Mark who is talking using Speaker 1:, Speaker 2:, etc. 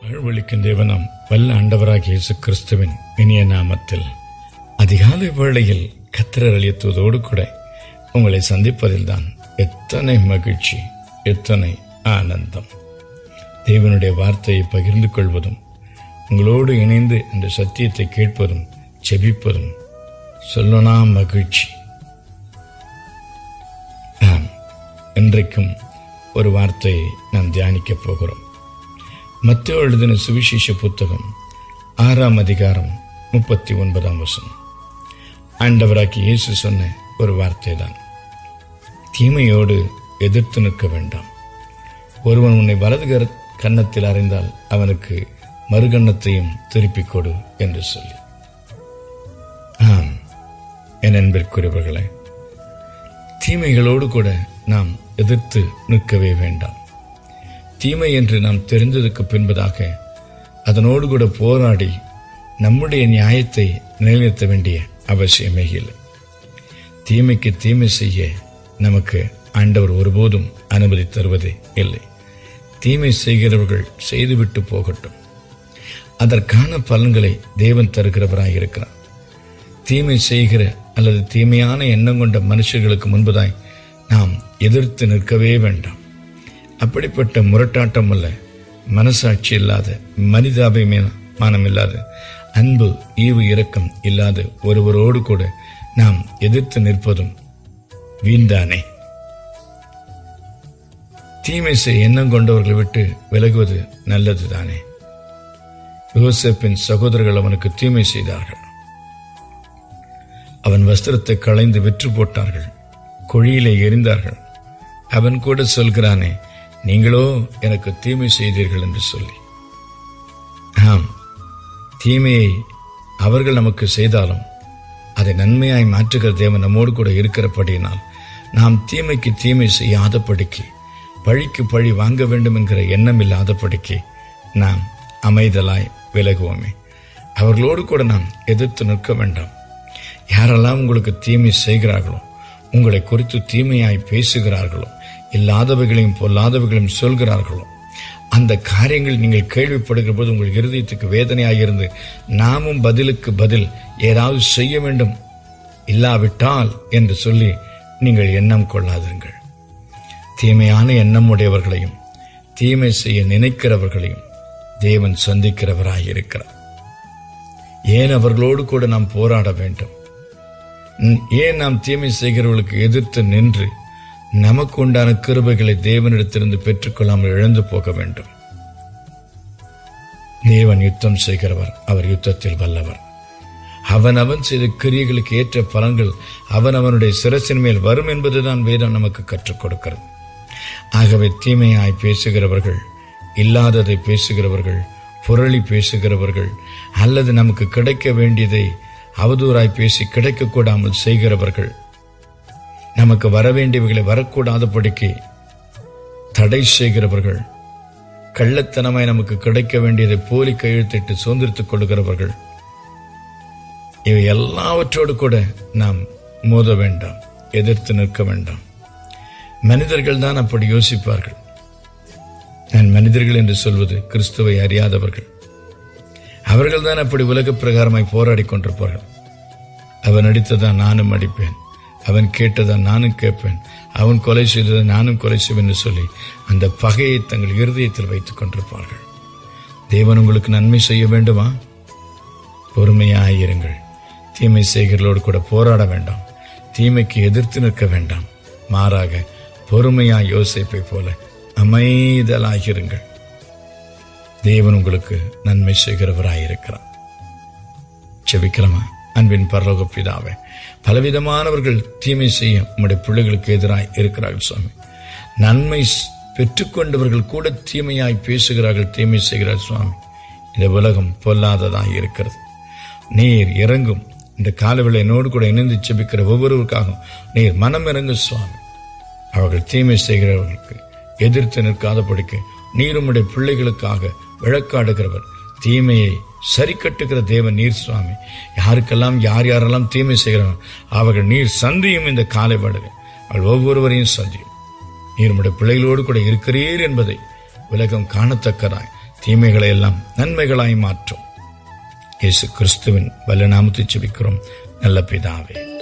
Speaker 1: வாழ்வளிக்கும் தேவனாம் வல்ல ஆண்டவராகிய இயேசு கிறிஸ்துவின் இனிய நாமத்தில் அதிகாலை வேளையில் கர்த்தர் அளித்ததோடு கூட உங்களை சந்திப்பதில் தான் எத்தனை மகிழ்ச்சி, எத்தனை ஆனந்தம். தேவனுடைய வார்த்தையை பகிர்ந்து கொள்வதும், உங்களோடு இணைந்து அந்த சத்தியத்தை கேட்பதும், செபிப்பதும் சொல்லனா மகிழ்ச்சி. இன்றைக்கும் ஒரு வார்த்தையை நாம் தியானிக்கப் போகிறோம். மத்தேயு எழுதின சுவிசேஷ புத்தகம் 6ஆம் அதிகாரம் 39ஆம் வசனம். ஆண்டவராகிய இயேசு சொன்ன ஒரு வார்த்தை தான், தீமையோடு எதிர்த்து நிற்க வேண்டாம். ஒருவன் உன்னை வலது கன்னத்தில் அறைந்தால் அவனுக்கு மறுகன்னத்தையும் திருப்பிக் கொடு என்று சொல்லி. ஆம், என் அன்பிற்குரியவர்களே, தீமைகளோடு கூட நாம் எதிர்த்து நிற்கவே வேண்டாம். தீமை என்று நாம் தெரிந்ததுக்கு பின்பதாக அதனோடு கூட போராடி நம்முடைய நியாயத்தை நிலைநிறுத்த வேண்டிய அவசியமே இல்லை. தீமைக்கு தீமை செய்ய நமக்கு ஆண்டவர் ஒருபோதும் அனுமதி தருவதே இல்லை. தீமை செய்கிறவர்கள் செய்துவிட்டு போகட்டும், அதற்கான பலன்களை தேவன் தருகிறவராய் இருக்கிறார். தீமை செய்கிற அல்லது தீமையான எண்ணம் கொண்ட மனுஷர்களுக்கு முன்பதாய் நாம் எதிர்த்து நிற்கவே வேண்டாம். அப்படிப்பட்ட முரட்டாட்டம் அல்ல, மனசாட்சி இல்லாத, மனிதாபிமானம் இல்லாத, அன்பு, ஈவு, இரக்கம் இல்லாத ஒருவரோடு கூட நாம் எதிர்த்து நிற்பதும் வீண்தானே. தீமை செய்ய எண்ணம் கொண்டவர்களை விட்டு விலகுவது நல்லது தானே. யோசேப்பின் சகோதரர்கள் அவனுக்கு தீமை செய்தார்கள். அவன் வஸ்திரத்தை களைந்து விற்று போட்டார்கள், குழியிலே எறிந்தார்கள். அவன் கூட சொல்கிறானே, நீங்களோ எனக்கு தீமை செய்தீர்கள் என்று சொல்லி. ஆம், தீமையை அவர்கள் நமக்கு செய்தாலும் அதை நன்மையாய் மாற்றுகிற தேவன் நம்மோடு கூட இருக்கிறபடியினால் நாம் தீமைக்கு தீமை செய்யாதபடிக்கு, பழிக்கு பழி வாங்க வேண்டும் என்கிற எண்ணம் இல்லாதபடிக்கு நாம் அமைதலாய் விலகுவோமே. அவர்களோடு கூட நாம் எதிர்த்து நிற்க வேண்டாம். யாரெல்லாம் உங்களுக்கு தீமை செய்கிறார்களோ, உங்களை குறித்து தீமையாய் பேசுகிறார்களோ, இல்லாதவைகளையும் பொல்லாதவைகளையும் சொல்கிறார்களோ, அந்த காரியங்கள் நீங்கள் கேள்விப்படுகிற போது உங்கள் இருதயத்துக்கு வேதனையாகிருந்து நாமும் பதிலுக்கு பதில் ஏதாவது செய்ய வேண்டும் இல்லாவிட்டால் என்று சொல்லி நீங்கள் எண்ணம் கொள்ளாதீர்கள். தீமையான எண்ணம் உடையவர்களையும் தீமை செய்ய நினைக்கிறவர்களையும் தேவன் சந்திக்கிறவராயிருக்கிறார். ஏன் அவர்களோடு கூட நாம் போராட வேண்டும்? ஏன் நாம் தீமை செய்கிறவர்களுக்கு எதிர்த்து நின்று நமக்கு உண்டான கிருபைகளை தேவனிடத்திலிருந்து பெற்றுக்கொள்ளாமல் இழந்து போக வேண்டும்? தேவன் யுத்தம் செய்கிறவர், அவர் யுத்தத்தில் வல்லவர். அவன் செய்த கிரியைகளுக்கு ஏற்ற பலன்கள் அவனுடைய சிரசின் மேல் வரும் என்பதுதான் வேதம் நமக்கு கற்றுக் கொடுக்கிறது. ஆகவே தீமையாய் பேசுகிறவர்கள், இல்லாததை பேசுகிறவர்கள், புரளி பேசுகிறவர்கள், அல்லது நமக்கு கிடைக்க வேண்டியதை அவதூறாய் பேசி கிடைக்கக்கூடாமல் செய்கிறவர்கள், நமக்கு வரவேண்டியவைகளை வரக்கூடாதபடிக்கு தடை செய்கிறவர்கள், கள்ளத்தனமாய் நமக்கு கிடைக்க வேண்டியதை போலி கையெழுத்திட்டு சுதந்திரித்துக் கொள்கிறவர்கள், இவை எல்லாவற்றோடு கூட நாம் மோத வேண்டாம், எதிர்த்து நிற்க வேண்டாம். மனிதர்கள் தான் அப்படி யோசிப்பார்கள். நான் மனிதர்கள் என்று சொல்வது கிறிஸ்துவை அறியாதவர்கள். அவர்கள் தான் அப்படி உலக பிரகாரமாய் போராடி கொண்டிருப்பார்கள். அவன் அடித்ததான் நானும் அடிப்பேன், அவன் கேட்டதான் நானும் கேட்பேன், அவன் கொலை செய்ததை நானும் கொலை செய்வேன் என்று சொல்லி அந்த பகையை தங்கள் இருதயத்தில் வைத்துக் கொண்டிருப்பார்கள். தேவன் உங்களுக்கு நன்மை செய்ய வேண்டுமா? பொறுமையாயிருங்கள். தீமை செய்கிறவர்களோடு கூட போராட வேண்டாம், தீமைக்கு எதிர்த்து நிற்க வேண்டாம். மாறாக பொறுமையாய் யோசேப்பை போல அமைதலாகிருங்கள். தேவன் உங்களுக்கு நன்மை செய்கிறவராயிருக்கிறார். செபிக்கலாமா? அன்பின் பரலோக பிதாவே, பலவிதமானவர்கள் தீமை செய்ய உம்முடைய பிள்ளைகளுக்கு எதிராய் இருக்கிறார்கள் சுவாமி. நன்மை பெற்றுக்கொண்டவர்கள் கூட தீமையாய் பேசுகிறார்கள், தீமை செய்கிறார்கள் சுவாமி. இந்த உலகம் பொல்லாததாய் இருக்கிறது. நீர் இறங்கும். இந்த காலவேளை என்னோடு கூட இணைந்து செபிக்கிற ஒவ்வொருவருக்காகவும் நீர் மனம் இறங்கு சுவாமி. அவர்கள் தீமை செய்கிறவர்களுக்கு எதிர்த்து நிற்காதபடிக்கு நீர் உம்முடைய பிள்ளைகளுக்காக வழக்காடுகிறவர். தீமையை சரி கட்டுகிற தேவன் நீர் சுவாமி. யாருக்கெல்லாம் யாரெல்லாம் தீமை செய்கிறார்கள் அவர்கள் நீர் சந்தியும். இந்த காலை வேளையில் அவள் ஒவ்வொருவரையும் சந்தியும். நீர் உம்முடைய பிள்ளைகளோடு கூட இருக்கிறீர் என்பதை உலகம் காணத்தக்கதாய் தீமைகளை எல்லாம் நன்மைகளாய் மாற்றும். இயேசு கிறிஸ்துவின் வல்ல நாமத்தை ஜெபிக்கிறோம் நல்ல பிதாவே.